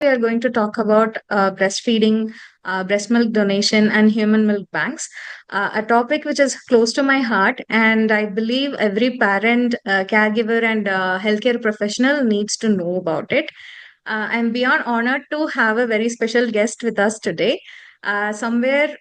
We are going to talk about breastfeeding, breast milk donation, and human milk banks, a topic which is close to my heart. And I believe every parent, caregiver, and healthcare professional needs to know about it. I'm beyond honored to have a very special guest with us today, somewhere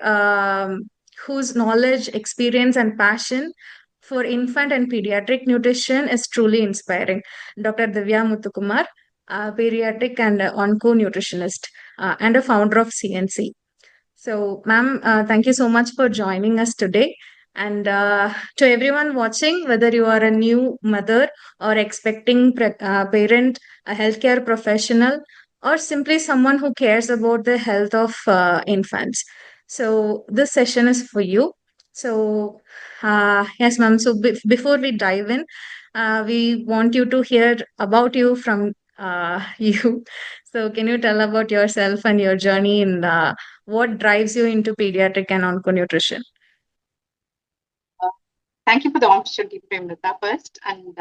whose knowledge, experience, and passion for infant and pediatric nutrition is truly inspiring. Dr. Divya Muthukumar, pediatric and onco nutritionist, and a founder of CNC. So, ma'am, thank you so much for joining us today. And to everyone watching, whether you are a new mother or expecting parent, a healthcare professional, or simply someone who cares about the health of infants. So, this session is for you. So, yes, ma'am. So, before we dive in, we want you to hear about you from you. So, can you tell about yourself and your journey in what drives you into pediatric and onco-nutrition? Uh, Thank you for the opportunity, Premlata, first. And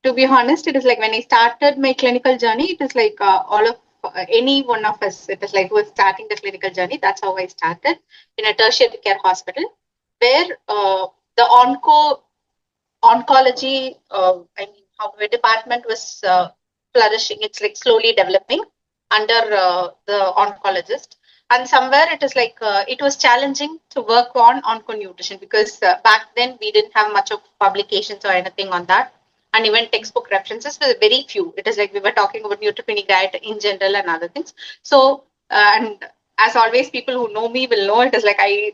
to be honest, it is like when I started my clinical journey, it is like all of any one of us, it is like who was starting the clinical journey. That's how I started in a tertiary care hospital where the oncology, how the department was flourishing. It's like slowly developing under the oncologist. And somewhere it is like it was challenging to work on onco nutrition because back then we didn't have much of publications or anything on that. And even textbook references were very few. It is like we were talking about neutropenic diet in general and other things. So, and as always, people who know me will know it is like I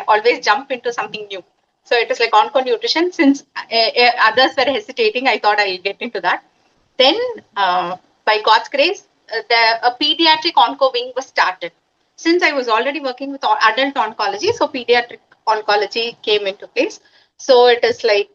always jump into something new. So it is like onco nutrition. Since others were hesitating, I thought I'll get into that. Then, by God's grace, a pediatric onco wing was started. Since I was already working with adult oncology, so pediatric oncology came into place. So it is like,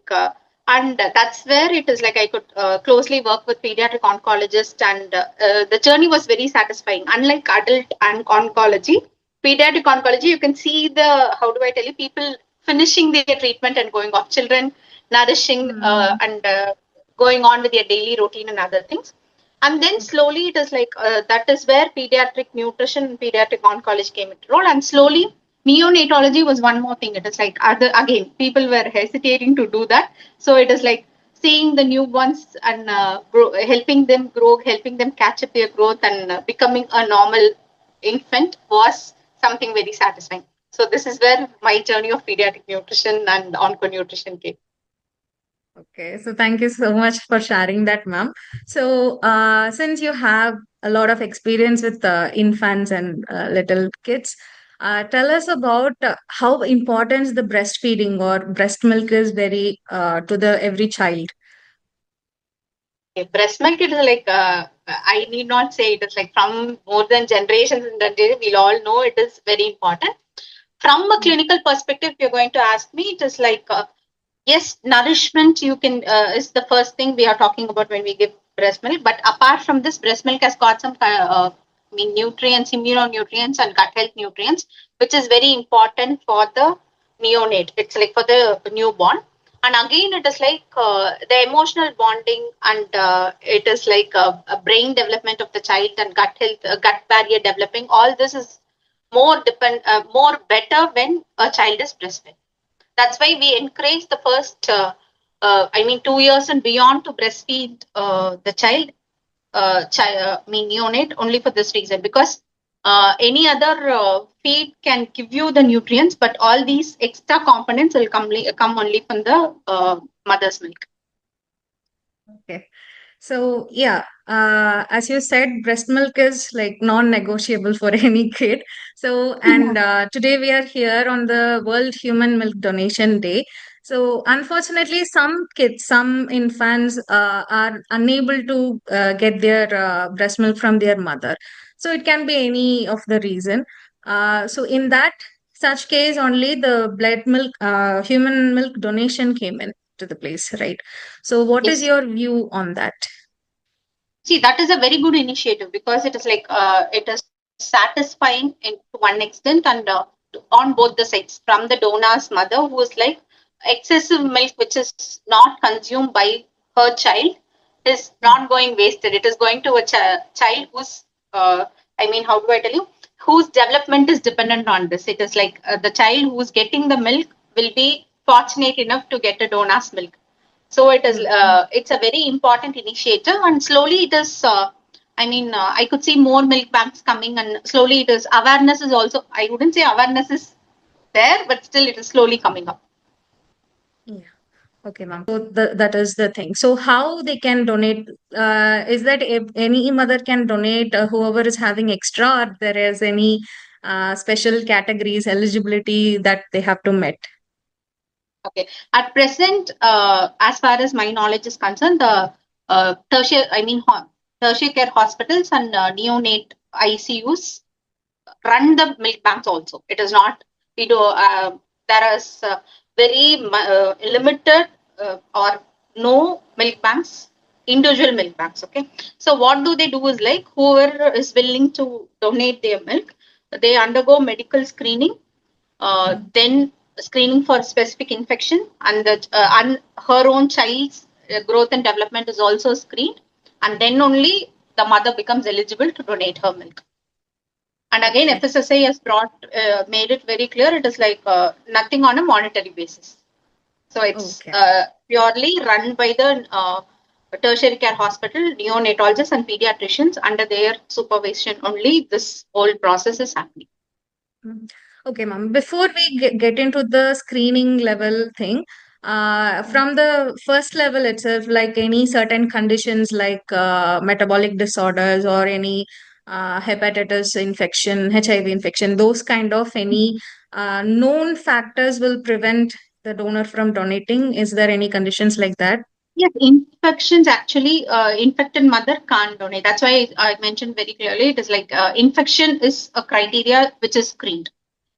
and that's where it is like I could closely work with pediatric oncologists, and the journey was very satisfying. Unlike adult and oncology, pediatric oncology, you can see the, how do I tell you, people finishing their treatment and going off, children nourishing and going on with their daily routine and other things. And then slowly it is like that is where pediatric nutrition and pediatric oncology came into role. And slowly neonatology was one more thing. It is like other, again, people were hesitating to do that. So it is like seeing the newborns and helping them grow, helping them catch up their growth and becoming a normal infant was something very satisfying. So this is where my journey of pediatric nutrition and onco nutrition came. Okay, so thank you so much for sharing that, ma'am. So, since you have a lot of experience with infants and little kids, tell us about how important the breastfeeding or breast milk is very to the every child. Okay, breast milk, it is like, I need not say it is like from more than generations and generations, we'll all know it is very important. From a clinical perspective, if you're going to ask me, it is like, yes, nourishment you can is the first thing we are talking about when we give breast milk. But apart from this, breast milk has got some nutrients, immunonutrients, and gut health nutrients, which is very important for the neonate. It's like for the newborn. And again, it is like the emotional bonding, and it is like a brain development of the child and gut health, gut barrier developing. All this is more better when a child is breastfed. That's why we encourage the first, 2 years and beyond to breastfeed the child, neonate, only for this reason. Because any other feed can give you the nutrients, but all these extra components will come only from the mother's milk. Okay. So yeah, as you said, breast milk is like non-negotiable for any kid. So, and today we are here on the World Human Milk Donation Day. So, unfortunately, some kids, some infants are unable to get their breast milk from their mother. So, it can be any of the reason. So, in that such case, only the blood milk, human milk donation came in to the place, right? So, what is Yes. your view on that? See, that is a very good initiative because it is like it is satisfying in to one extent, and on both the sides, from the donor's mother who is like excessive milk which is not consumed by her child is not going wasted. It is going to a child who's how do I tell you? Whose development is dependent on this. It is like the child who's getting the milk will be fortunate enough to get a donor's milk. So it's a very important initiative, and slowly it is. I could see more milk banks coming, and slowly it is awareness is also. I wouldn't say awareness is there, but still it is slowly coming up. Yeah. Okay, ma'am. So that is the thing. So how they can donate? Is that if any mother can donate, whoever is having extra, or there is any special categories eligibility that they have to meet? Okay. At present, as far as my knowledge is concerned, the tertiary care hospitals and neonate ICUs run the milk banks also. It is not, we do, there is very limited or no milk banks, individual milk banks. Okay. So what do they do is like whoever is willing to donate their milk, they undergo medical screening, then screening for specific infection, and her own child's growth and development is also screened, and then only the mother becomes eligible to donate her milk. And again, Okay. FSSAI has made it very clear. It is like nothing on a monetary basis. So it's Okay. purely run by the tertiary care hospital, neonatologists and pediatricians. Under their supervision only, this whole process is happening. Mm. Okay, ma'am. Before we get into the screening level thing, from the first level itself, like any certain conditions like metabolic disorders or any hepatitis infection, HIV infection, those kind of any known factors will prevent the donor from donating. Is there any conditions like that? Yes, infections actually, infected mother can't donate. That's why I mentioned very clearly. It is like infection is a criteria which is screened.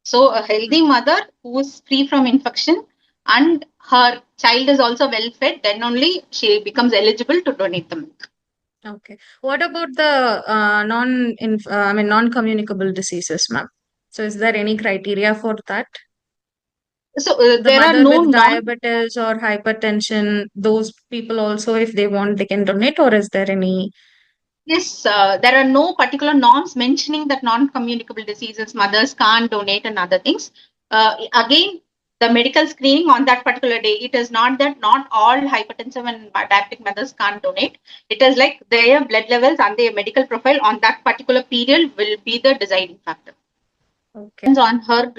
So a healthy mother who is free from infection and her child is also well fed, then only she becomes eligible to donate the milk. Okay. What about the non-communicable diseases, ma'am? So is there any criteria for that? So The there are mother no with non. diabetes or hypertension, those people also, if they want, they can donate, or is there any? Yes, there are no particular norms mentioning that non-communicable diseases mothers can't donate and other things. Again, the medical screening on that particular day, it is not that not all hypertensive and diabetic mothers can't donate. It is like their blood levels and their medical profile on that particular period will be the deciding factor. Okay. Depends on her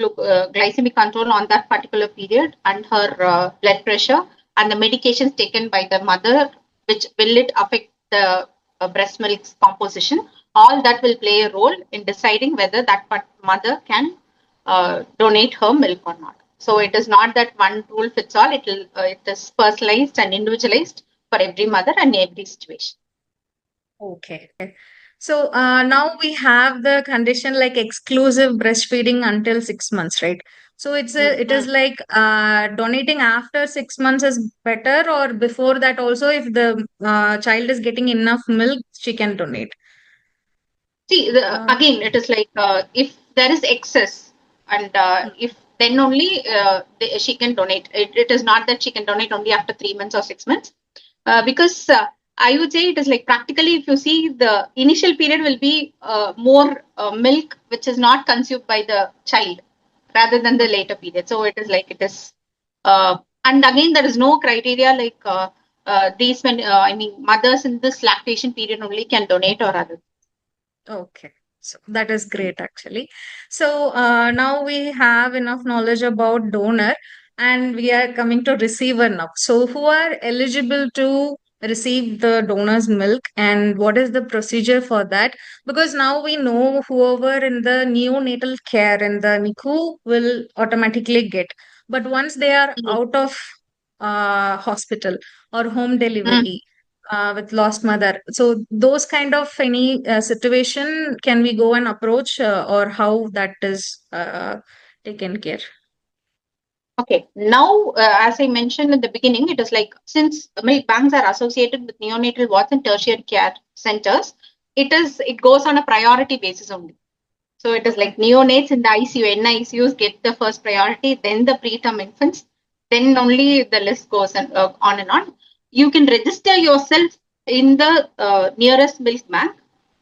glycemic control on that particular period and her blood pressure and the medications taken by the mother, which will it affect the breast milk composition. All that will play a role in deciding whether that mother can donate her milk or not. So it is not that one rule fits all. It is personalized and individualized for every mother and every situation. Okay. So now we have the condition like exclusive breastfeeding until 6 months, right? So it is Mm-hmm. like donating after 6 months is better, or before that also, if the child is getting enough milk, she can donate. See, Uh, again, it is like if there is excess, and if then only she can donate. It is not that she can donate only after 3 months or 6 months, because I would say it is like practically, if you see the initial period will be more milk which is not consumed by the child rather than the later period. So it is like it is, and again there is no criteria like these men. Mothers in this lactation period only can donate or other. Okay, so that is great actually. So now we have enough knowledge about donor and we are coming to receiver now. So who are eligible to receive the donor's milk and what is the procedure for that? Because now we know whoever in the neonatal care in the NICU will automatically get. But once they are out of hospital or home Mm. delivery, with lost mother. So those kind of any situation, can we go and approach or how that is taken care? Okay, now as I mentioned in the beginning, it is like since milk banks are associated with neonatal wards and tertiary care centers, it goes on a priority basis only. So it is Okay. like neonates in the ICU, NICUs get the first priority, then the preterm infants, then only the list goes on and on. You can register yourself in the nearest milk bank.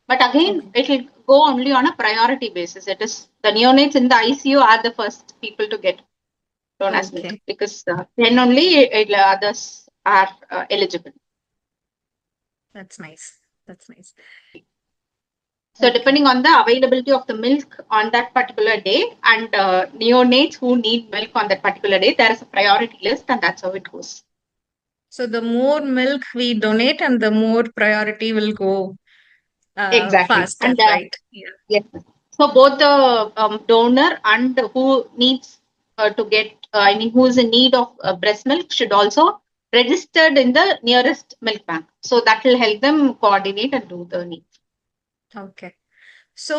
But again, Okay. it will go only on a priority basis. It is the neonates in the ICU are the first people to get donors milk Okay. because then only others are eligible. That's nice. That's nice. So Okay. depending on the availability of the milk on that particular day and neonates who need milk on that particular day, there is a priority list and that's how it goes. So the more milk we donate and the more priority will go Exactly. faster, And right? Yeah. yes, so both the donor and who needs to get, I mean, who is in need of breast milk should also registered in the nearest milk bank. So that will help them coordinate and do the need. Okay. So,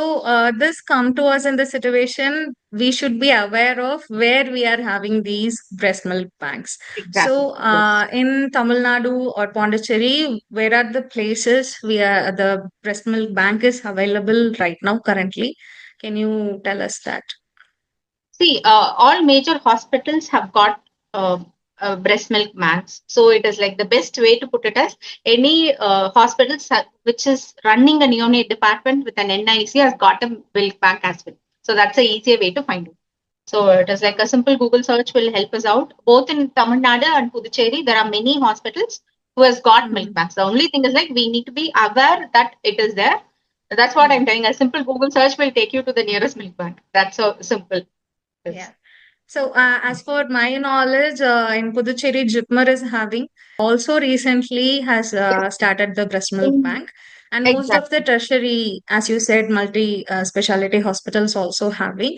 this come to us in the situation, we should be aware of where we are having these breast milk banks. Exactly. So, Yes. in Tamil Nadu or Pondicherry, where are the places where the breast milk bank is available right now currently? Can you tell us that? See, all major hospitals have got breast milk banks. So it is like the best way to put it as any which is running a neonate department with an NIC has got a milk bank as well. So that's a easier way to find it. So it is like a simple Google search will help us out. Both in Tamil Nadu and Puducherry, there are many hospitals who has got milk Mhm. banks. The only thing is like we need to be aware that it is there. That's what Yeah. I'm telling. A simple Google search will take you to the nearest milk bank. That's so simple. Yeah. Yes. So, as for my knowledge, in Puducherry, Jipmer is having also recently has Yes. started the breast milk Mm, bank, and most of the exactly. tertiary, as you said, multi specialty hospitals also having.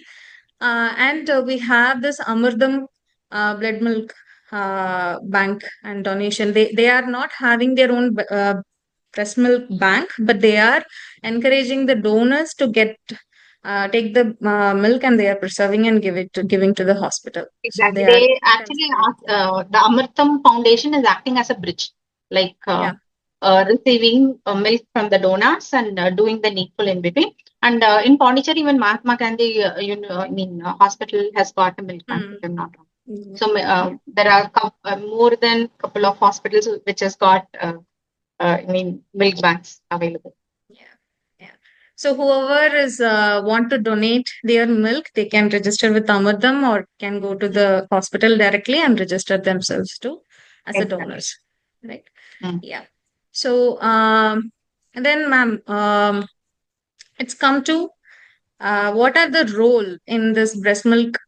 And we have this Amurdam blood milk bank and donation. They are not having their own breast milk bank, but they are encouraging the donors to get take the milk and they are preserving and giving to the hospital. So Exactly. they are They actually considering. ask, the Amritam Foundation is acting as a bridge, like Yeah. receiving milk from the donors and doing the needful in between. And in Pondicherry, even Mahatma Gandhi, hospital has got a milk bank, if Mm. I'm not wrong. Yeah. So Yeah. there are more than couple of hospitals which has got, milk banks available. Yeah. Yeah. So whoever is want to donate their milk, they can register with Amadam or can go to Mm, the hospital directly and register themselves too as a exactly. donors. Right. Mm. Yeah. So and then ma'am, it's come to what are the role in this breast milk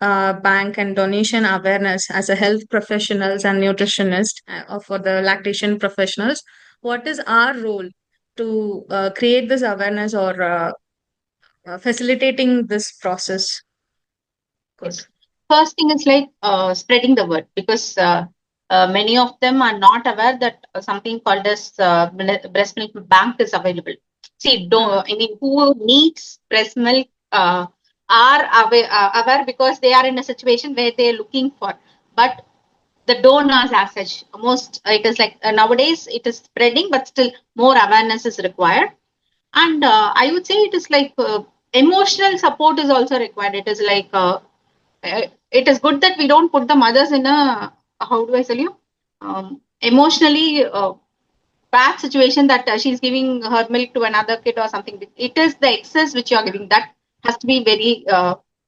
bank and donation awareness as a health professionals and nutritionist or for the lactation professionals? What is our role to create this awareness or facilitating this process? Good. Yes. First thing is like spreading the word because many of them are not aware that something called as breast milk bank is available. See, Hmm. don't, I mean, who needs breast milk are aware because they are in a situation where they are looking for. But the donors as such, most it is like nowadays it is spreading, but still more awareness is required. And I would say it is like emotional support is also required. It is like it is good that we don't put the mothers in a, how do I tell you, emotionally bad situation that she's giving her milk to another kid or something. It is the excess which you are giving that has to be very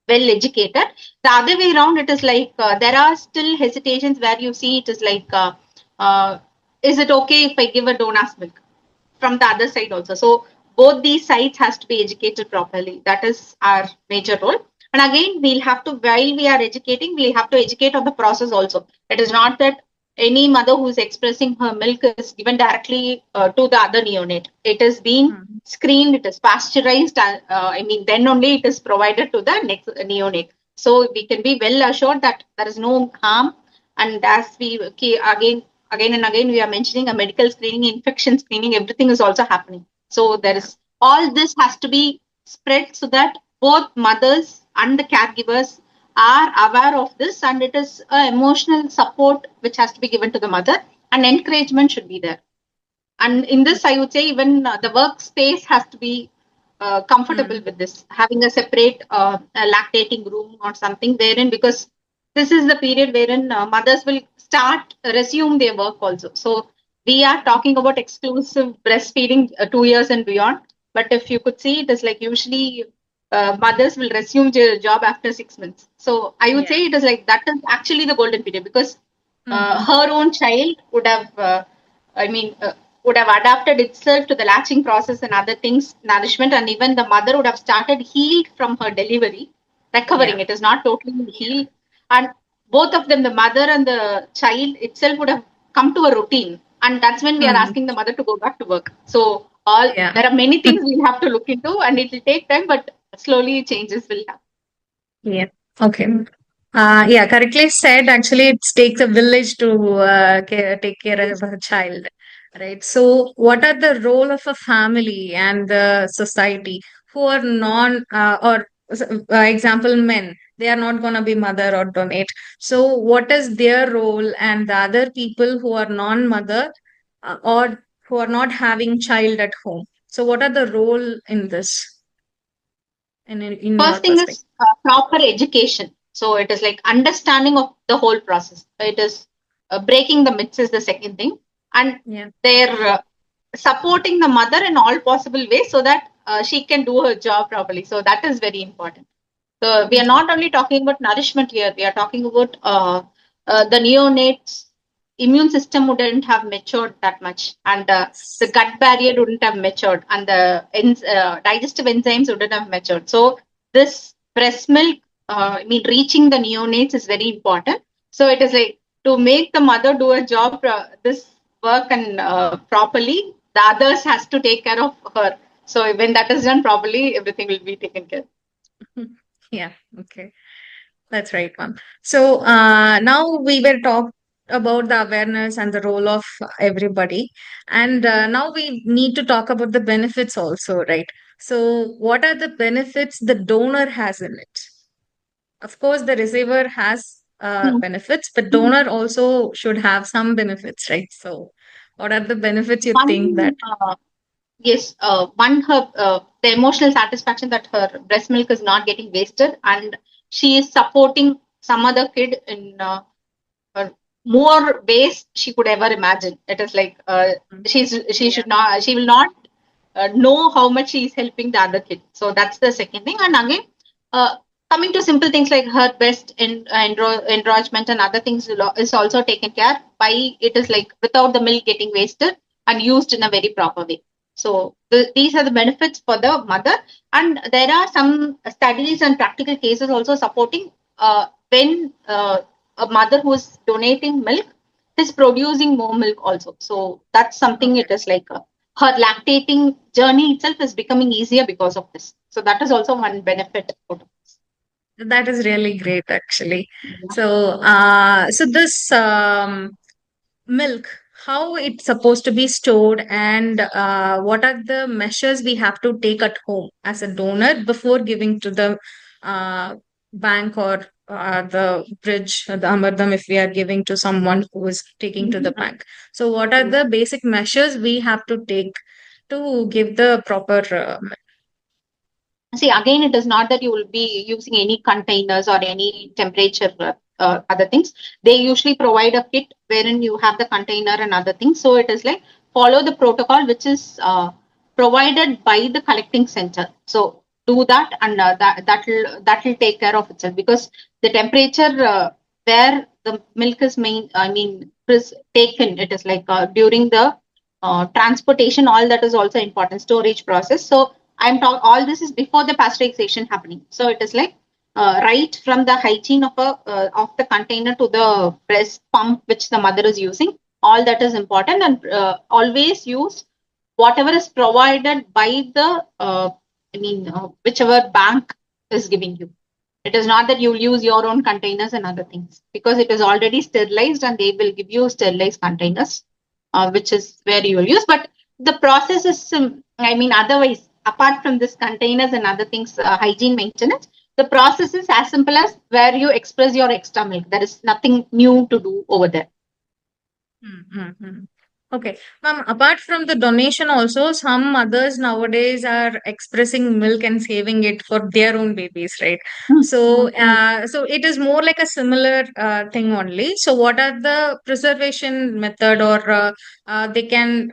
well educated. The other way around, it is like there are still hesitations where you see it is like, uh, is it okay if I give a donor's milk? From the other side also. So both these sides has to be educated properly. That is our major role. And again, we'll have to, while we are educating, we'll have to educate on the process also. It is not that any mother who is expressing her milk is given directly to the other neonate. It is being Hmm. screened, it is pasteurized. Then only it is provided to the next neonate. So we can be well assured that there is no harm. And as we again and again we are mentioning a medical screening, infection screening, everything is also happening. So there Yeah. is all this has to be spread so that both mothers and the caregivers are aware of this, and it is emotional support which has to be given to the mother, and encouragement should be there. And in this I would say even the workspace has to be comfortable Hmm. with this, having a separate a lactating room or something therein, because this is the period wherein mothers will start resume their work also. So we are talking about exclusive breastfeeding 2 years and beyond. But if you could see, it is like usually mothers will resume their job after 6 months. So I would Yeah. say it is like that is actually the golden period because Mm-hmm. her own child would have, I mean, would have adapted itself to the latching process and other things, nourishment, and even the mother would have started healed from her delivery, recovering. Yeah. It is not totally healed, and both of them, the mother and the child itself, would have come to a routine, and that's when we are Mm. asking the mother to go back to work. So all Yeah. there are many things we'll have to look into, and it will take time, but slowly changes will happen. Yeah. Okay. Yeah, correctly said. Actually, it takes a village to take care of Yes. a child, right? So, what are the role of a family and the society who are non or example men? They are not gonna be mother or donate. So, what is their role and the other people who are non-mother or who are not having child at home? So, what are the role in this in your First thing perspective? is proper education. So it is like understanding of the whole process. It is breaking the myths is the second thing, and Yeah. they're supporting the mother in all possible ways so that she can do her job properly. So that is very important. So we are not only talking about nourishment here, we are talking about the neonates immune system wouldn't have matured that much, and the gut barrier wouldn't have matured, and the digestive enzymes wouldn't have matured. So this breast milk, I mean, reaching the neonates is very important. So it is like to make the mother do a job, this work and properly, the others has to take care of her. So when that is done properly, everything will be taken care. Yeah, okay. That's right, ma'am. So now we will talk about the awareness and the role of everybody. And now we need to talk about the benefits also, right? So what are the benefits the donor has in it? Of course, the receiver has benefits, but donor also should have some benefits, right? So what are the benefits you think that? One, yes, one her the emotional satisfaction that her breast milk is not getting wasted, and she is supporting some other kid in more ways she could ever imagine. It is like she Yeah. should not she will not know how much she is helping the other kid. So that's the second thing. And again, uh, coming to simple things like her breast enlargement and other things is also taken care by. It is like without the milk getting wasted and used in a very proper way. So these are the benefits for the mother, and there are some studies and practical cases also supporting when a mother who is donating milk is producing more milk also. So that's something. Okay. It is like her lactating journey itself is becoming easier because of this. So that is also one benefit out of this. That is really great, actually. Yeah. So, so this milk, how it's supposed to be stored, and what are the measures we have to take at home as a donor before giving to the uh, bank or the bridge, the Amardam, if we are giving to someone who is taking to the Mhm. bank. So, what are the basic measures we have to take to give the proper See, again, it is not that you will be using any containers or any temperature other things. They usually provide a kit wherein you have the container and other things. So it is like follow the protocol which is provided by the collecting center. So do that, and that will take care of itself, because the temperature where the milk is main, I mean, is taken. It is like during the transportation. All that is also important. Storage process. So I'm talking all this is before the pasteurization happening. So it is like right from the hygiene of the container to the breast pump which the mother is using. All that is important, and always use whatever is provided by the whichever bank is giving you. It is not that you'll use your own containers and other things, because it is already sterilized and they will give you sterilized containers, which is where you will use. But the process is, otherwise, apart from this containers and other things, hygiene maintenance, the process is as simple as where you express your extra milk. There is nothing new to do over there. Mm-hmm. Okay. Ma'am, apart from the donation also, some mothers nowadays are expressing milk and saving it for their own babies, right? Mm, So, mm, mm. so it is more like a similar thing only. So, what are the preservation method or they can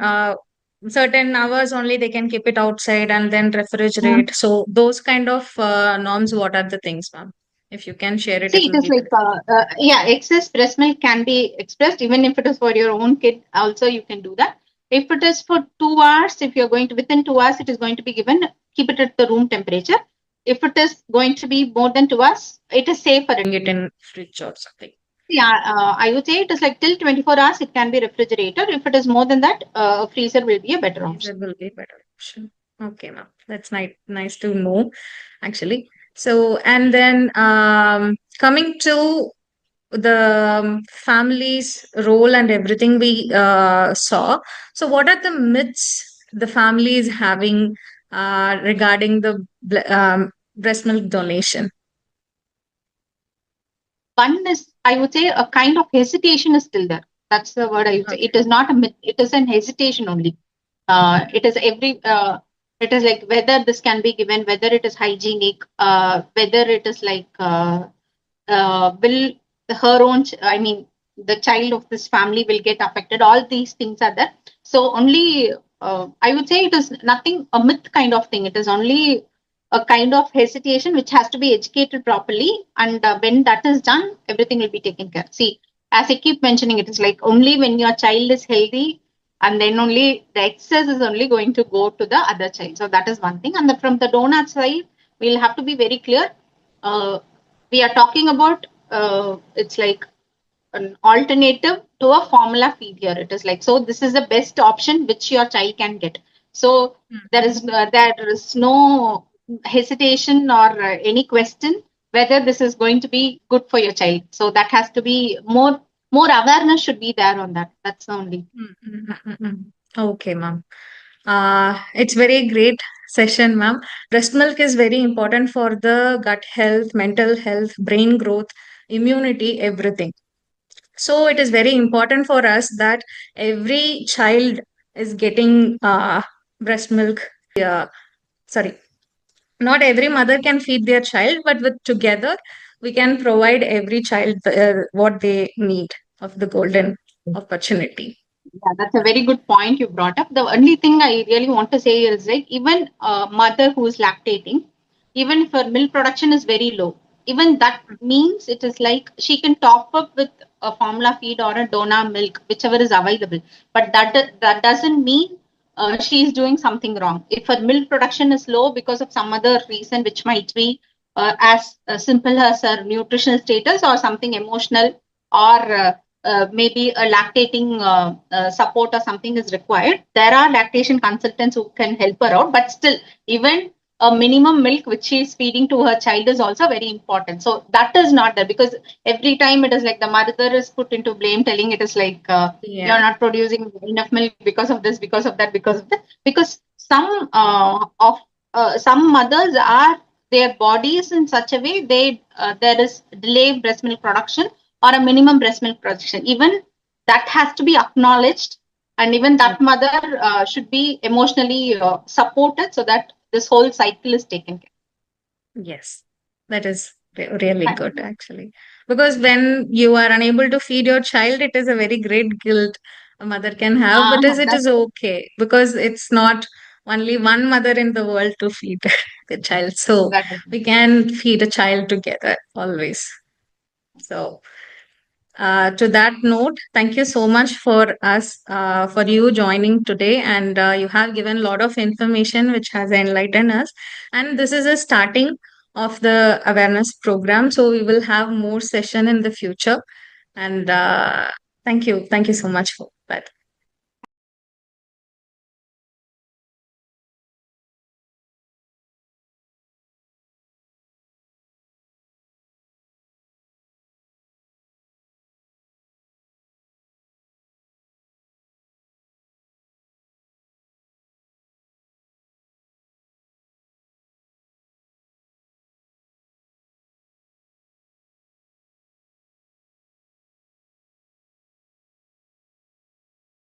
certain hours only they can keep it outside and then Mm. refrigerate. So those kind of norms, what are the things, ma'am? If you can share it, it See, it will is be like, very. yeah, excess breast milk can be expressed even if it is for your own kid. Also, you can do that. If it is for 2 hours, if you're going to within 2 hours, it is going to be given. Keep it at the room temperature. If it is going to be more than 2 hours, it is safe for it. Bring it in fridge or something. Yeah, I would say it is like till 24 hours. It can be refrigerated. If it is more than that, freezer will be a better option. Freezer will be better option. Okay, ma'am. That's nice to know, actually. So, and then coming to the family's role and everything we saw. So, what are the myths the family is having regarding the breast milk donation? One is, I would say, a kind of hesitation is still there. That's the word I would say. It Okay. is not a myth, it is an hesitation only. It is it is like whether this can be given, whether it is hygienic, whether it is like will her own I mean the child of this family will get affected. All these things are there. So only I would say it is nothing a myth kind of thing. It is only a kind of hesitation which has to be educated properly, and when that is done, everything will be taken care. See, as I keep mentioning, it is like only when your child is healthy, and then only the excess is only going to go to the other child. So that is one thing. And from the donor side, we'll have to be very clear. We are talking about it's like an alternative to a formula feed here. It is like, so this is the best option which your child can get. So there is no hesitation or any question whether this is going to be good for your child. So that has to be more awareness should be there on that. That's the only. Mm. Okay, ma'am. It's very great session, ma'am. Breast milk is very important for the gut health, mental health, brain growth, immunity, everything. So it is very important for us that every child is getting breast milk. Sorry, not every mother can feed their child, but with together we can provide every child what they need of the golden opportunity. Yeah, that's a very good point you brought up. The only thing I really want to say is like even a mother who is lactating, even if her milk production is very low, even that means it is like she can top up with a formula feed or a donor milk, whichever is available. But that doesn't mean she is doing something wrong. If her milk production is low because of some other reason, which might be as simple as her nutritional status or something emotional or maybe a lactating support or something is required, there are lactation consultants who can help her out. But still, even a minimum milk which she is feeding to her child is also very important. So that is not there, because every time it is like the mother is put into blame, telling it is like you're Yeah. not producing enough milk because of this, because of that, because of that. Because some mothers are, their bodies in such a way they there is delayed breast milk production or a minimum breast milk production. Even that has to be acknowledged, and even Mm. that mother should be emotionally supported so that this whole cycle is taken care Yes, that is really of. good actually. Because when you are unable to feed your child, it is a very great guilt a mother can have, but is it That's is okay because it's not only one mother in the world to feed the child. So that is we can feed a child together always. So to that note, thank you so much for for you joining today. And you have given a lot of information which has enlightened us. And this is a starting of the awareness program. So we will have more session in the future. And thank you. Thank you so much for that. thank you.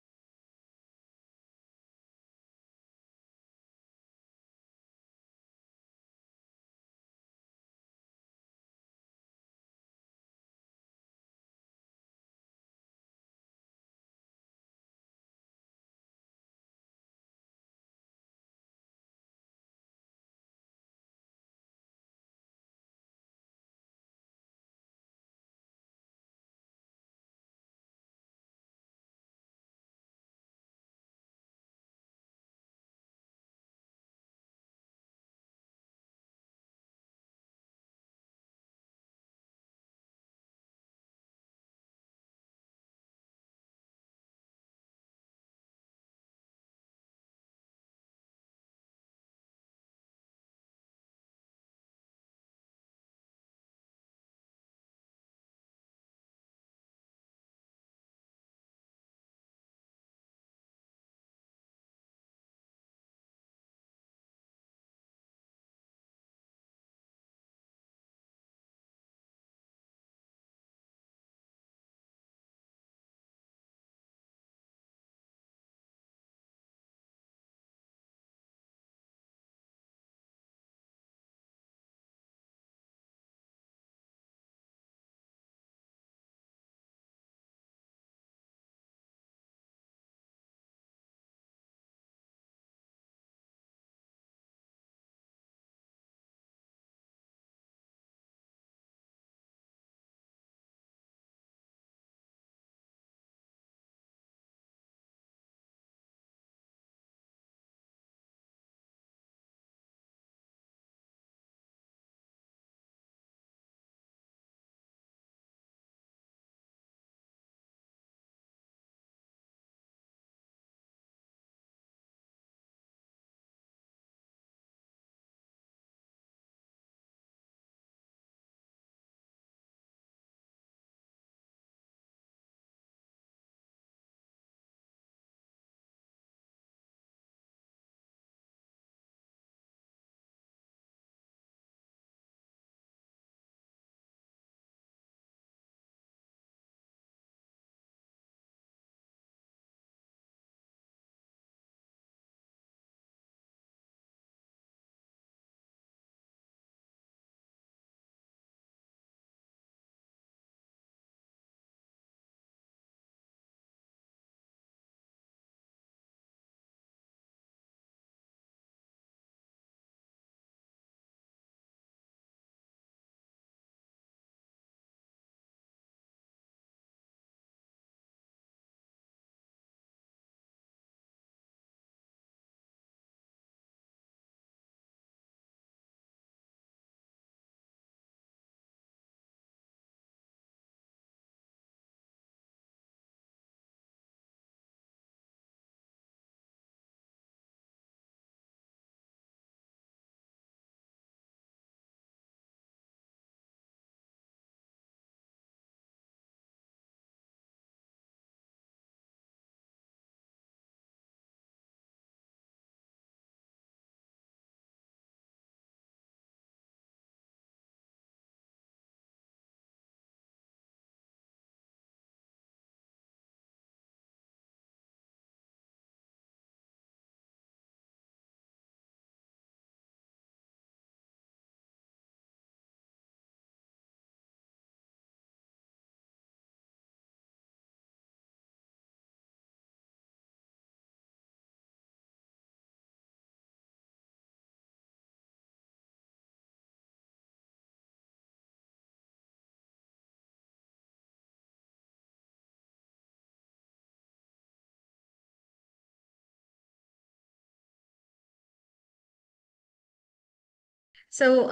So,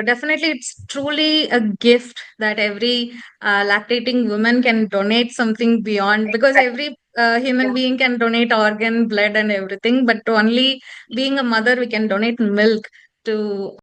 definitely, it's truly a gift that every lactating woman can donate something beyond, because Exactly. every human Yeah. being can donate organ, blood, and everything. But only being a mother, we can donate milk to